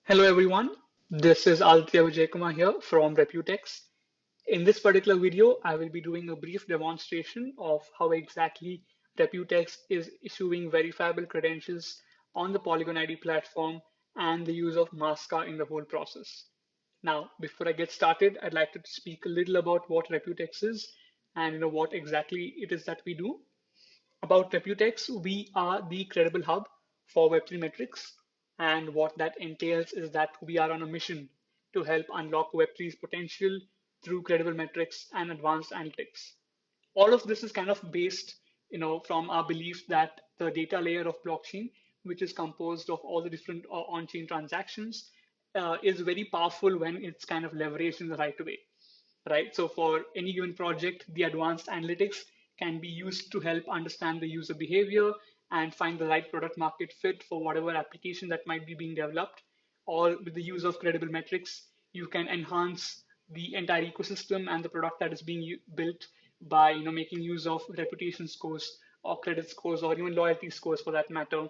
Hello everyone, this is Aditya Vijaykumar here from Reputex. In this particular video, I will be doing a brief demonstration of how exactly Reputex is issuing verifiable credentials on the Polygon ID platform and the use of Masca in the whole process. Now, before I get started, I'd like to speak a little about what Reputex is and what exactly it is that we do. About Reputex, we are the credible hub for Web3 metrics. And what that entails is that we are on a mission to help unlock Web3's potential through credible metrics and advanced analytics. All of this is kind of based, from our belief that the data layer of blockchain, which is composed of all the different on-chain transactions, is very powerful when it's kind of leveraged in the right way, right? So for any given project, the advanced analytics can be used to help understand the user behavior and find the right product market fit for whatever application that might be being developed. Or with the use of credible metrics, you can enhance the entire ecosystem and the product that is being built by making use of reputation scores or credit scores or even loyalty scores for that matter,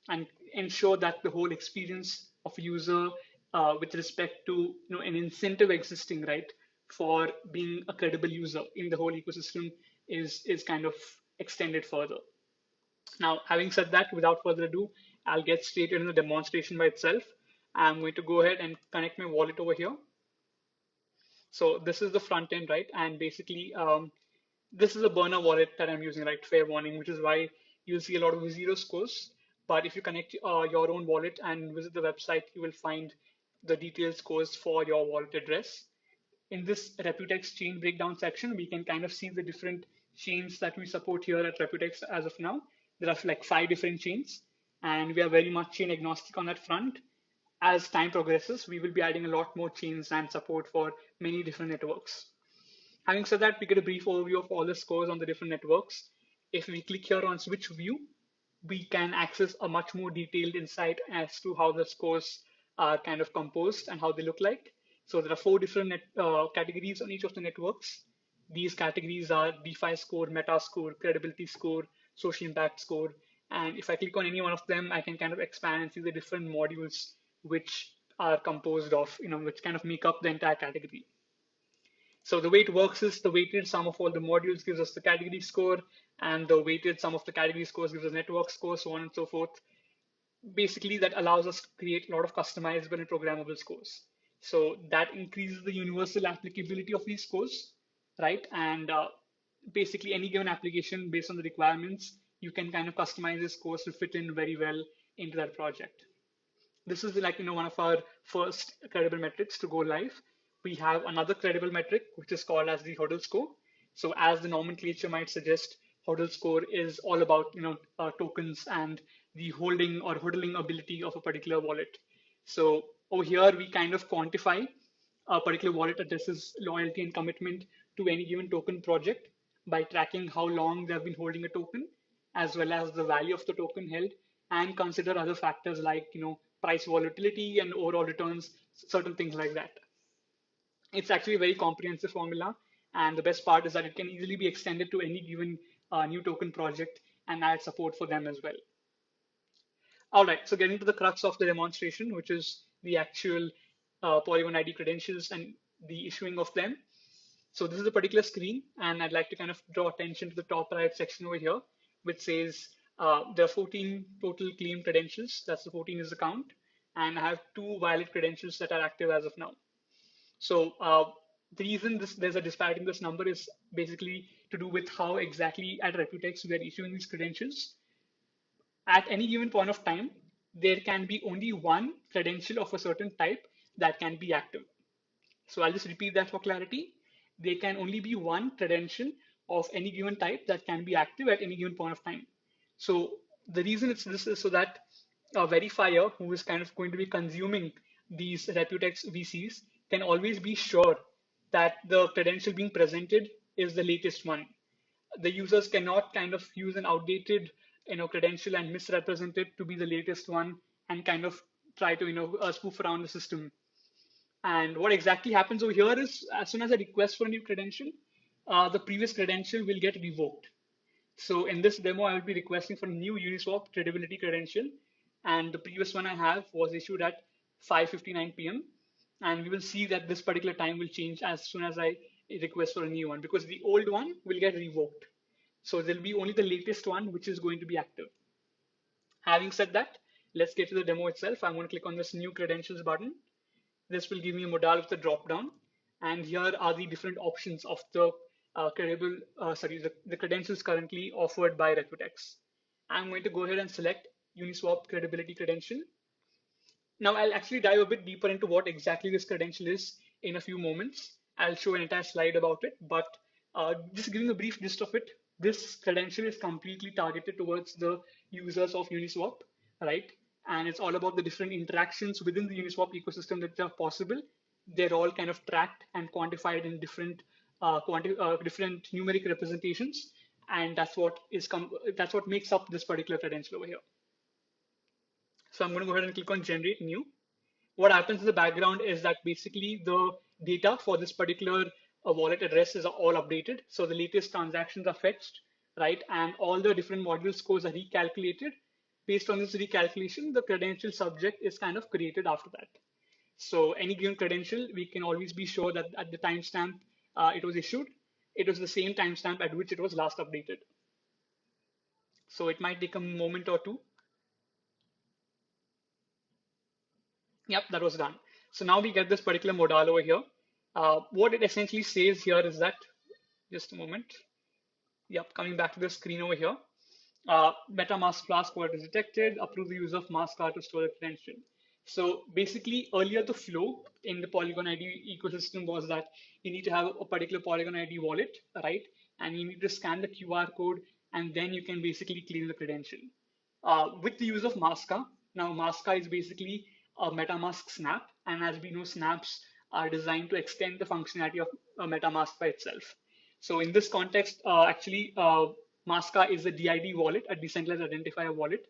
and ensure that the whole experience of user with respect to an incentive existing, right, for being a credible user in the whole ecosystem is kind of extended further. Now, having said that, without further ado, I'll get straight into the demonstration by itself. I'm going to go ahead and connect my wallet over here. So this is the front end, right? And basically, this is a burner wallet that I'm using, right? Fair warning, which is why you'll see a lot of zero scores. But if you connect your own wallet and visit the website, you will find the detailed scores for your wallet address. In this Reputex chain breakdown section, we can kind of see the different chains that we support here at Reputex as of now. There are like 5 different chains, and we are very much chain agnostic on that front. As time progresses, we will be adding a lot more chains and support for many different networks. Having said that, we get a brief overview of all the scores on the different networks. If we click here on switch view, we can access a much more detailed insight as to how the scores are kind of composed and how they look like. So there are 4 different categories on each of the networks. These categories are DeFi score, meta score, credibility score, social impact score. And if I click on any one of them, I can kind of expand and see the different modules which are composed of, which kind of make up the entire category. So the way it works is the weighted sum of all the modules gives us the category score, and the weighted sum of the category scores gives us network score, so on and so forth. Basically, that allows us to create a lot of customizable and programmable scores. So that increases the universal applicability of these scores, right? And basically, any given application based on the requirements, you can kind of customize the scores to fit in very well into that project. This is like one of our first credible metrics to go live. We have another credible metric which is called as the hodl score. So as the nomenclature might suggest, hodl score is all about tokens and the holding or hodling ability of a particular wallet. So over here we kind of quantify a particular wallet addresses loyalty and commitment to any given token project by tracking how long they have been holding a token, as well as the value of the token held, and consider other factors like price volatility and overall returns, certain things like that. It's actually a very comprehensive formula, and the best part is that it can easily be extended to any given new token project and add support for them as well. All right, so getting to the crux of the demonstration, which is the actual Polygon ID credentials and the issuing of them. So this is a particular screen, and I'd like to kind of draw attention to the top right section over here, which says there are 14 total claimed credentials. That's the 14 is the count, and I have 2 valid credentials that are active as of now. So the reason there's a disparity in this number is basically to do with how exactly at Reputex we are issuing these credentials. At any given point of time, there can be only one credential of a certain type that can be active. So I'll just repeat that for clarity. There can only be one credential of any given type that can be active at any given point of time. So the reason it's this is so that a verifier who is kind of going to be consuming these Reputex VCs can always be sure that the credential being presented is the latest one. The users cannot kind of use an outdated credential and misrepresent it to be the latest one and kind of try to spoof around the system. And what exactly happens over here is as soon as I request for a new credential, the previous credential will get revoked. So in this demo, I will be requesting for a new Uniswap credibility credential. And the previous one I have was issued at 5:59 p.m. And we will see that this particular time will change as soon as I request for a new one because the old one will get revoked. So there'll be only the latest one which is going to be active. Having said that, let's get to the demo itself. I'm going to click on this new credentials button. This will give me a modal with the drop down. And here are the different options of the the credentials currently offered by Reputex. I'm going to go ahead and select Uniswap credibility credential. Now I'll actually dive a bit deeper into what exactly this credential is in a few moments. I'll show an entire slide about it, but just giving a brief gist of it, this credential is completely targeted towards the users of Uniswap, right? And it's all about the different interactions within the Uniswap ecosystem that are possible. They're all kind of tracked and quantified in different different numeric representations, and that's what makes up this particular credential over here. So I'm going to go ahead and click on generate new. What happens in the background is that basically the data for this particular wallet address is all updated. So the latest transactions are fetched, right? And all the different module scores are recalculated. Based on this recalculation, the credential subject is kind of created after that. So any given credential, we can always be sure that at the timestamp it was issued, it was the same timestamp at which it was last updated. So it might take a moment or two. Yep, that was done. So now we get this particular modal over here. What it essentially says here is that, just a moment. Yep, coming back to the screen over here. MetaMask Flask wallet is detected. Approve the use of Mastercard to store the credential. So basically, earlier the flow in the Polygon ID ecosystem was that you need to have a particular Polygon ID wallet, right? And you need to scan the QR code, and then you can basically claim the credential. With the use of Masca, now Masca is basically a MetaMask snap, and as we know, snaps are designed to extend the functionality of MetaMask by itself. So in this context, Masca is a DID wallet, a decentralized identifier wallet,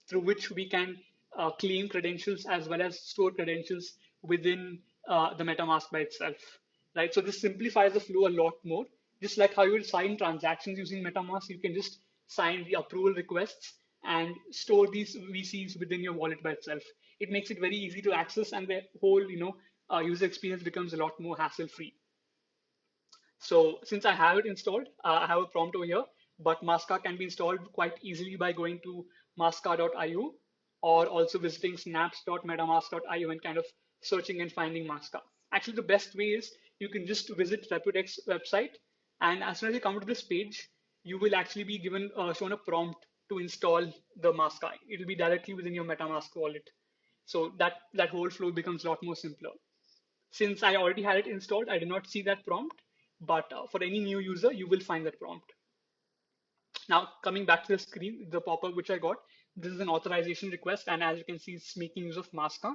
through which we can claim credentials as well as store credentials within the MetaMask by itself, right? So this simplifies the flow a lot more. Just like how you would sign transactions using MetaMask, you can just sign the approval requests and store these VCs within your wallet by itself. It makes it very easy to access, and the whole, user experience becomes a lot more hassle-free. So since I have it installed, I have a prompt over here, but Masca can be installed quite easily by going to masca.io or also visiting snaps.metamask.io and kind of searching and finding Masca. Actually, the best way is you can just visit Reputex website, and as soon as you come to this page, you will actually be given shown a prompt to install the Masca. It will be directly within your MetaMask wallet. So that whole flow becomes a lot more simpler. Since I already had it installed, I did not see that prompt, but for any new user, you will find that prompt. Now, coming back to the screen, the pop-up which I got, this is an authorization request, and as you can see, it's making use of Masca.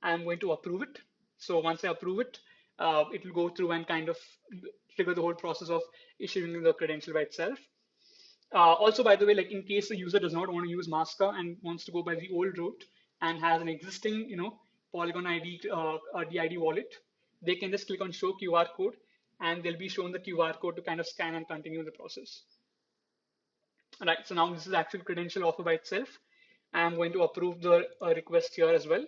I'm going to approve it. So once I approve it, it will go through and kind of trigger the whole process of issuing the credential by itself. Also, by the way, like in case the user does not want to use Masca and wants to go by the old route and has an existing, Polygon ID DID wallet, they can just click on show QR code, and they'll be shown the QR code to kind of scan and continue the process. All right, so now this is actual credential offer by itself. I'm going to approve the request here as well.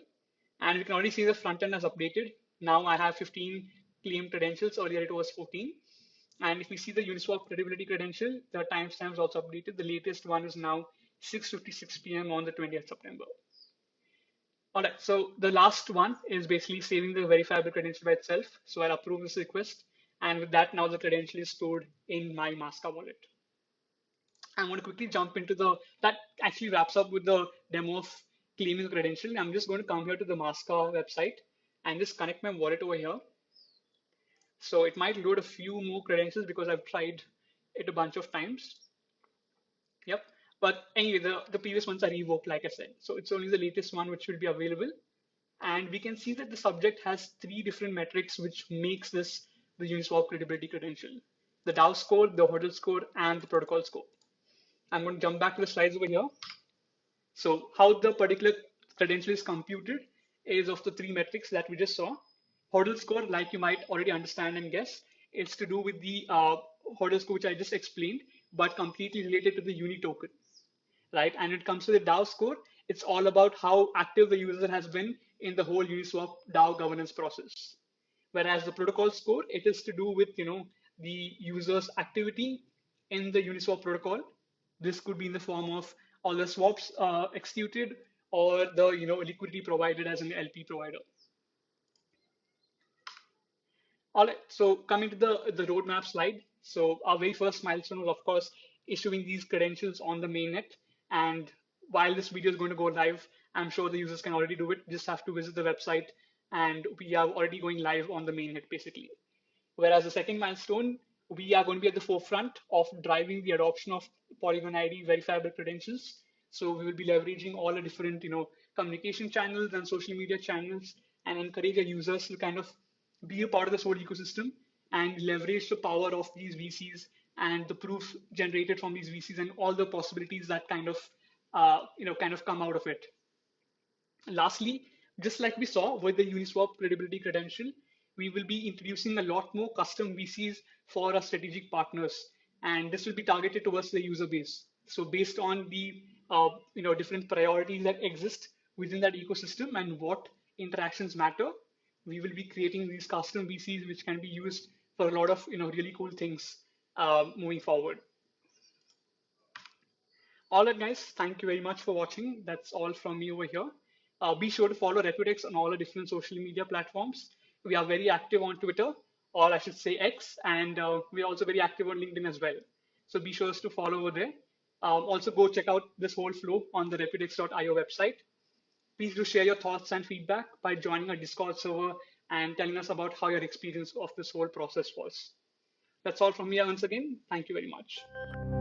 And you can already see the front end has updated. Now I have 15 claimed credentials. Earlier it was 14. And if we see the Uniswap credibility credential, the timestamp is also updated. The latest one is now 6:56 p.m. on the 20th September. All right, so the last one is basically saving the verifiable credential by itself. So I'll approve this request. And with that, now the credential is stored in my Masca wallet. I'm going to quickly jump into that actually wraps up with the demo of claiming the credential. I'm just going to come here to the Masca website and just connect my wallet over here. So it might load a few more credentials because I've tried it a bunch of times. Yep. But anyway, the previous ones are revoked, like I said. So it's only the latest one which will be available. And we can see that the subject has 3 different metrics which makes this the Uniswap credibility credential: the DAO score, the hodl score, and the protocol score. I'm going to jump back to the slides over here. So how the particular credential is computed is of the 3 metrics that we just saw. Hodl score, like you might already understand and guess, it's to do with the hodl score which I just explained, but completely related to the uni token, right? And when it comes to the DAO score, it's all about how active the user has been in the whole Uniswap DAO governance process. Whereas the protocol score, it is to do with the user's activity in the Uniswap protocol. This could be in the form of all the swaps executed or the liquidity provided as an LP provider. All right, so coming to the roadmap slide. So our very first milestone was, of course, issuing these credentials on the mainnet. And while this video is going to go live, I'm sure the users can already do it. Just have to visit the website, and we are already going live on the mainnet, basically. Whereas the second milestone, we are going to be at the forefront of driving the adoption of Polygon ID verifiable credentials. So we will be leveraging all the different, communication channels and social media channels, and encourage our users to kind of be a part of this whole ecosystem and leverage the power of these VCs and the proof generated from these VCs and all the possibilities that kind of come out of it. Lastly, just like we saw with the Uniswap credibility credential, we will be introducing a lot more custom VCs for our strategic partners, and this will be targeted towards the user base. So based on the different priorities that exist within that ecosystem and what interactions matter, we will be creating these custom VCs which can be used for a lot of really cool things moving forward. All right, guys, thank you very much for watching. That's all from me over here. Be sure to follow Reputex on all the different social media platforms. We are very active on Twitter, or I should say X, and we are also very active on LinkedIn as well. So be sure to follow over there. Also, go check out this whole flow on the reputex.io website. Please do share your thoughts and feedback by joining our Discord server and telling us about how your experience of this whole process was. That's all from me once again. Thank you very much.